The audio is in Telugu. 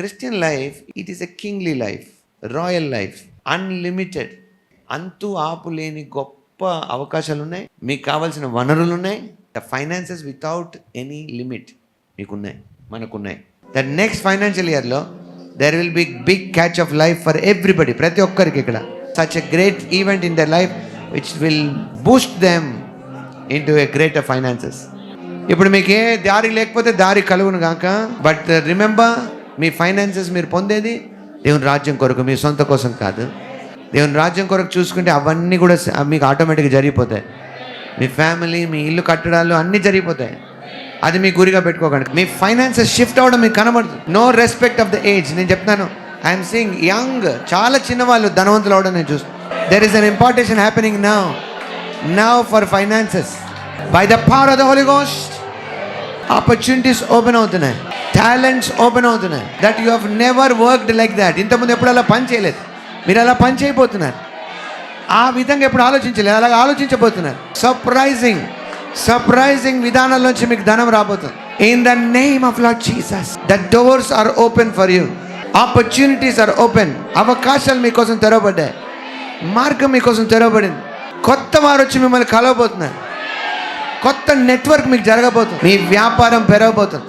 Christian life it is a kingly life, royal life, unlimited, అంతు ఆపు లేని గొప్ప అవకాశాలు ఉన్నాయి. మీకు కావాల్సిన వనరులు ఉన్నాయి. The finances without any limit మీకున్నాయి, మనకున్నాయి. ద నెక్స్ట్ ఫైనాన్షియల్ ఇయర్లో there will be big catch of life for everybody. ప్రతి ఒక్కరికి ఇక్కడ such a great event in their life which will boost them into a greater finances. ఇప్పుడు మీకు ఏ దారి లేకపోతే దారి కలుగును గాక. బట్ రిమెంబర్, మీ ఫైనాన్సెస్ మీరు పొందేది దేవుని రాజ్యం కొరకు, మీ సొంత కోసం కాదు. దేవుని రాజ్యం కొరకు చూసుకుంటే అవన్నీ కూడా మీకు ఆటోమేటిక్గా జరిగిపోతాయి. మీ ఫ్యామిలీ, మీ ఇల్లు కట్టడాలు అన్నీ జరిగిపోతాయి. అది మీ గురిగా పెట్టుకోకండి. మీ ఫైనాన్సెస్ షిఫ్ట్ అవ్వడం మీకు కనబడుతుంది. No respect of the age. నేను చెప్తాను, ఐఎమ్ సీయింగ్ యంగ్, చాలా చిన్నవాళ్ళు ధనవంతులు అవడం నేను చూస్తాను. There is an importation happening now for finances. By the power of the Holy Ghost opportunities open అవుతున్నాయి, టాలెంట్స్ ఓపెన్ అవుతున్నాయి that you have never worked like that. ఇంతకుముందు ఎప్పుడు అలా పని చేయలేదు, మీరు అలా పని చేయబోతున్నారు. ఆ విధంగా ఎప్పుడు ఆలోచించలేదు, అలాగ ఆలోచించబోతున్నారు. సర్ప్రైజింగ్ విధానాల్లోంచి మీకు ధనం రాబోతుంది. In the name of Lord Jesus the doors are open for you, opportunities are open. అవకాశాలు మీకోసం తెరవబడ్డాయి, మార్గం మీకోసం తెరవబడింది. కొత్త వారు వచ్చి మిమ్మల్ని కలవబోతున్నారు, కొత్త నెట్వర్క్ మీకు జరగబోతుంది, మీ వ్యాపారం పెరగబోతుంది.